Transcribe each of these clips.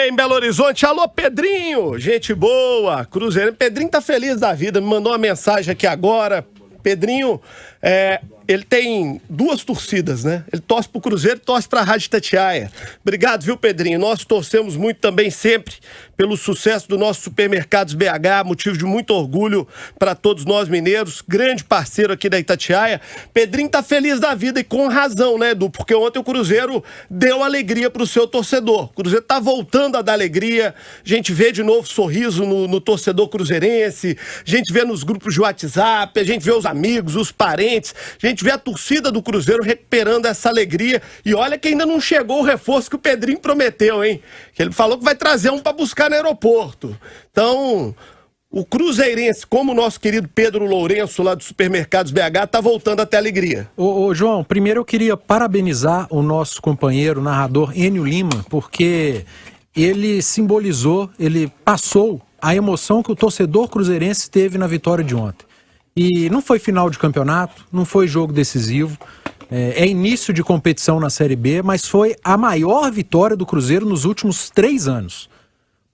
em Belo Horizonte. Alô, Pedrinho, gente boa, Cruzeiro. Pedrinho tá feliz da vida, me mandou uma mensagem aqui agora. Pedrinho, ele tem duas torcidas, né? Ele torce pro Cruzeiro e torce pra Rádio Itatiaia. Obrigado, viu, Pedrinho? Nós torcemos muito também sempre pelo sucesso do nosso Supermercados BH, motivo de muito orgulho para todos nós mineiros, grande parceiro aqui da Itatiaia. Pedrinho tá feliz da vida e com razão, né, Edu? Porque ontem o Cruzeiro deu alegria pro seu torcedor. O Cruzeiro tá voltando a dar alegria, a gente vê de novo sorriso no torcedor cruzeirense, a gente vê nos grupos de WhatsApp, a gente vê os amigos, os parentes, a gente vê a torcida do Cruzeiro recuperando essa alegria. E olha que ainda não chegou o reforço que o Pedrinho prometeu, hein? Que ele falou que vai trazer um para buscar no aeroporto. Então, o cruzeirense, como o nosso querido Pedro Lourenço, lá do Supermercados BH, tá voltando até a alegria. Ô, João, primeiro eu queria parabenizar o nosso companheiro, narrador Enio Lima, porque ele simbolizou, ele passou a emoção que o torcedor cruzeirense teve na vitória de ontem. E não foi final de campeonato, não foi jogo decisivo, é início de competição na Série B, mas foi a maior vitória do Cruzeiro nos últimos 3 anos.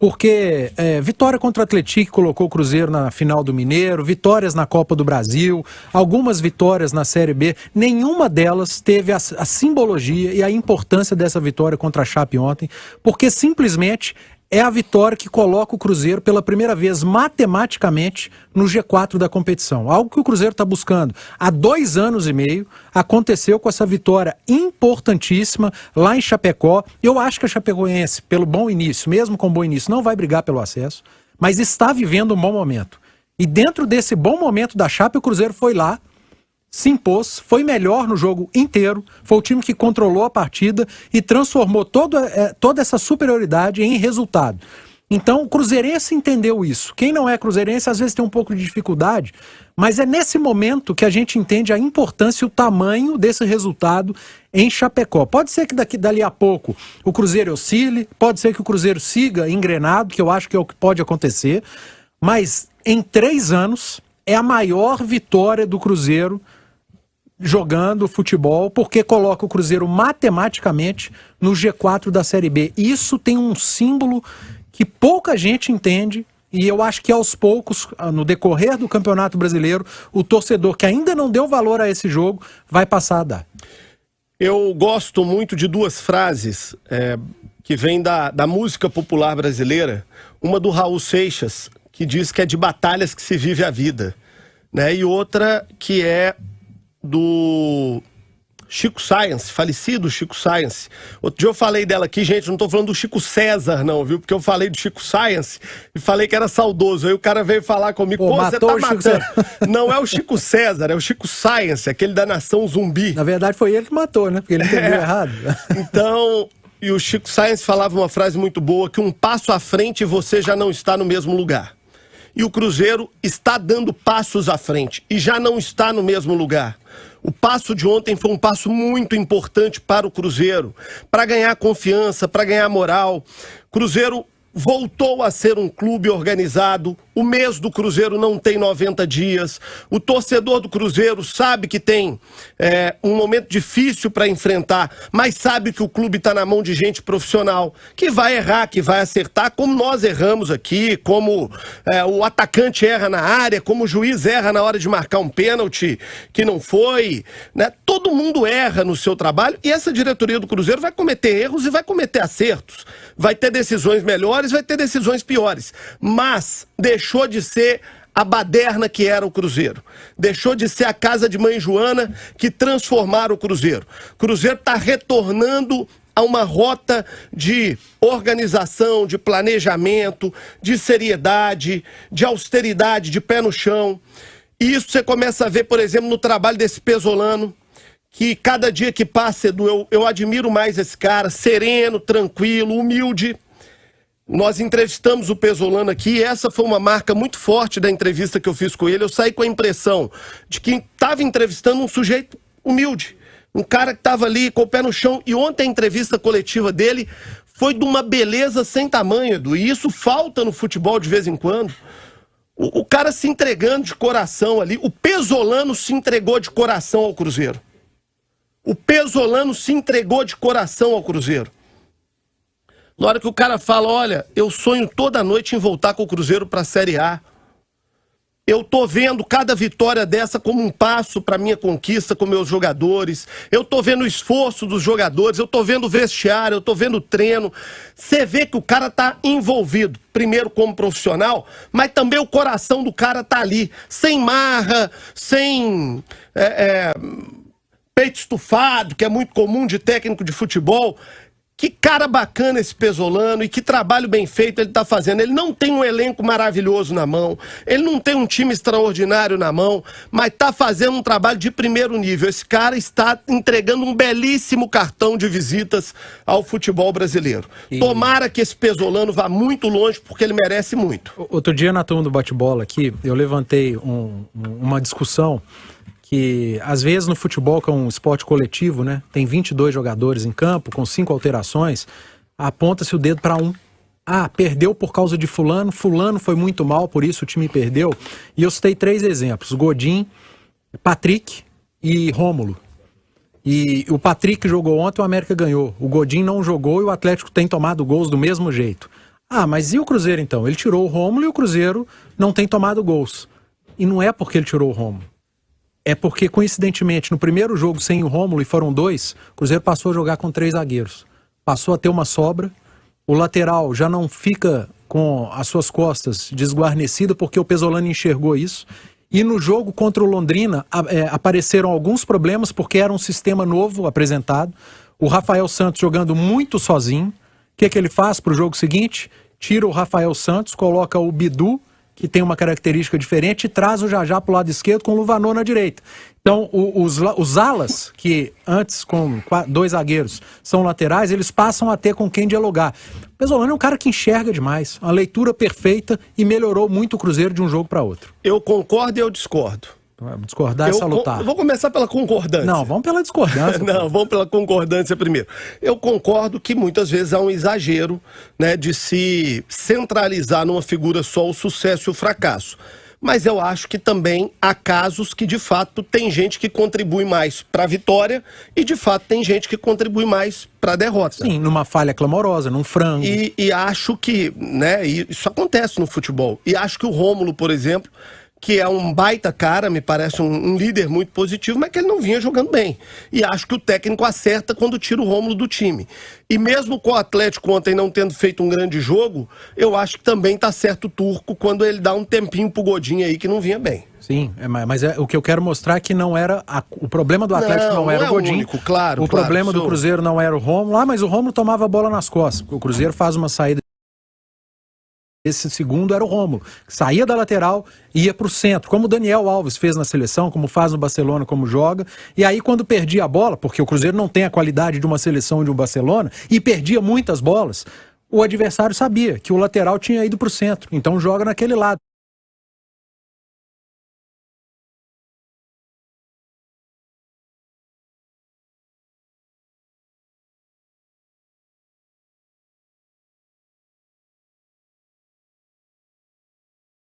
Porque vitória contra o Atlético colocou o Cruzeiro na final do Mineiro, vitórias na Copa do Brasil, algumas vitórias na Série B, nenhuma delas teve a simbologia e a importância dessa vitória contra a Chape ontem, porque simplesmente é a vitória que coloca o Cruzeiro pela primeira vez matematicamente no G4 da competição. Algo que o Cruzeiro está buscando há 2 anos e meio, aconteceu com essa vitória importantíssima lá em Chapecó. Eu acho que a Chapecoense, pelo bom início, mesmo com bom início, não vai brigar pelo acesso, mas está vivendo um bom momento. E dentro desse bom momento da Chape, o Cruzeiro foi lá, se impôs, foi melhor no jogo inteiro, foi o time que controlou a partida e transformou toda essa superioridade em resultado. Então o cruzeirense entendeu isso. Quem não é cruzeirense às vezes tem um pouco de dificuldade, mas é nesse momento que a gente entende a importância e o tamanho desse resultado em Chapecó. Pode ser que dali a pouco o Cruzeiro oscile, pode ser que o Cruzeiro siga engrenado, que eu acho que é o que pode acontecer, mas em 3 anos é a maior vitória do Cruzeiro jogando futebol, porque coloca o Cruzeiro matematicamente no G4 da Série B. Isso tem um símbolo que pouca gente entende, e eu acho que aos poucos, no decorrer do Campeonato Brasileiro, o torcedor que ainda não deu valor a esse jogo vai passar a dar. Eu gosto muito de 2 frases que vêm da música popular brasileira. Uma do Raul Seixas, que diz que é de batalhas que se vive a vida, né? E outra que é do Chico Science, falecido Chico Science. Outro dia eu falei dela aqui, gente, não tô falando do Chico César não, viu? Porque eu falei do Chico Science e falei que era saudoso. Aí o cara veio falar comigo, pô, você tá matando. Não é o Chico César, é o Chico Science, aquele da nação zumbi. Na verdade foi ele que matou, né? Porque ele entendeu errado. Então, e o Chico Science falava uma frase muito boa, que um passo à frente você já não está no mesmo lugar. E o Cruzeiro está dando passos à frente e já não está no mesmo lugar. O passo de ontem foi um passo muito importante para o Cruzeiro, para ganhar confiança, para ganhar moral. Cruzeiro voltou a ser um clube organizado. O mês do Cruzeiro não tem 90 dias. O torcedor do Cruzeiro sabe que tem um momento difícil para enfrentar, mas sabe que o clube está na mão de gente profissional, que vai errar, que vai acertar, como nós erramos aqui, como o atacante erra na área, como o juiz erra na hora de marcar um pênalti que não foi, né? Todo mundo erra no seu trabalho e essa diretoria do Cruzeiro vai cometer erros e vai cometer acertos. Vai ter decisões melhores, vai ter decisões piores, mas deixou de ser a baderna que era o Cruzeiro. Deixou de ser a casa de mãe Joana que transformaram o Cruzeiro. O Cruzeiro está retornando a uma rota de organização, de planejamento, de seriedade, de austeridade, de pé no chão. E isso você começa a ver, por exemplo, no trabalho desse Pesolano, que cada dia que passa, Edu, eu admiro mais esse cara, sereno, tranquilo, humilde. Nós entrevistamos o Pesolano aqui e essa foi uma marca muito forte da entrevista que eu fiz com ele. Eu saí com a impressão de que estava entrevistando um sujeito humilde, um cara que estava ali com o pé no chão. E ontem a entrevista coletiva dele foi de uma beleza sem tamanho, Edu, e isso falta no futebol de vez em quando. O cara se entregando de coração ali. O Pesolano se entregou de coração ao Cruzeiro. O Pesolano se entregou de coração ao Cruzeiro. Na hora que o cara fala, olha, eu sonho toda noite em voltar com o Cruzeiro para a Série A. Eu tô vendo cada vitória dessa como um passo para minha conquista com meus jogadores. Eu tô vendo o esforço dos jogadores, eu tô vendo o vestiário, eu tô vendo o treino. Você vê que o cara tá envolvido, primeiro como profissional, mas também o coração do cara tá ali, sem marra, sem peito estufado, que é muito comum de técnico de futebol. Que cara bacana esse Pesolano e que trabalho bem feito ele tá fazendo. Ele não tem um elenco maravilhoso na mão, ele não tem um time extraordinário na mão, mas tá fazendo um trabalho de primeiro nível. Esse cara está entregando um belíssimo cartão de visitas ao futebol brasileiro. Tomara que esse Pesolano vá muito longe, porque ele merece muito. Outro dia na turma do bate-bola aqui, eu levantei uma discussão que às vezes no futebol, que é um esporte coletivo, né, tem 22 jogadores em campo, com 5 alterações, aponta-se o dedo para um. Ah, perdeu por causa de fulano, fulano foi muito mal, por isso o time perdeu. E eu citei 3 exemplos, Godin, Patrick e Rômulo. E o Patrick jogou ontem, o América ganhou. O Godin não jogou e o Atlético tem tomado gols do mesmo jeito. Ah, mas e o Cruzeiro então? Ele tirou o Rômulo e o Cruzeiro não tem tomado gols. E não é porque ele tirou o Rômulo. É porque, coincidentemente, no primeiro jogo sem o Rômulo, e foram 2, o Cruzeiro passou a jogar com 3 zagueiros. Passou a ter uma sobra, o lateral já não fica com as suas costas desguarnecidas, porque o Pesolano enxergou isso. E no jogo contra o Londrina, apareceram alguns problemas, porque era um sistema novo apresentado. O Rafael Santos jogando muito sozinho. O que ele faz para o jogo seguinte? Tira o Rafael Santos, coloca o Bidu, que tem uma característica diferente, e traz o Jajá para o lado esquerdo com o Luvanor na direita. Então, os alas, que antes com 2 zagueiros são laterais, eles passam a ter com quem dialogar. O Pesolano é um cara que enxerga demais, uma leitura perfeita e melhorou muito o Cruzeiro de um jogo para outro. Eu concordo e eu discordo. Discordar é salutar. Vou começar pela concordância. Não, vamos pela discordância. Não, vamos pela concordância primeiro. Eu concordo que muitas vezes há um exagero, né, de se centralizar numa figura só o sucesso e o fracasso. Mas eu acho que também há casos que, de fato, tem gente que contribui mais para a vitória e, de fato, tem gente que contribui mais para a derrota. Sim, numa falha clamorosa, num frango. E acho que, né, isso acontece no futebol. E acho que o Rômulo, por exemplo, que é um baita cara, me parece um líder muito positivo, mas que ele não vinha jogando bem. E acho que o técnico acerta quando tira o Rômulo do time. E mesmo com o Atlético ontem não tendo feito um grande jogo, eu acho que também tá certo o Turco quando ele dá um tempinho pro Godinho aí que não vinha bem. Sim, mas o que eu quero mostrar é que não era o problema do Atlético não era o Godinho. Único, claro, o problema do Cruzeiro não era o Rômulo. Ah, mas o Rômulo tomava a bola nas costas. O Cruzeiro faz uma saída. Esse segundo era o Rômulo, que saía da lateral e ia para o centro, como o Daniel Alves fez na seleção, como faz no Barcelona, como joga. E aí quando perdia a bola, porque o Cruzeiro não tem a qualidade de uma seleção de um Barcelona, e perdia muitas bolas, o adversário sabia que o lateral tinha ido para o centro, então joga naquele lado.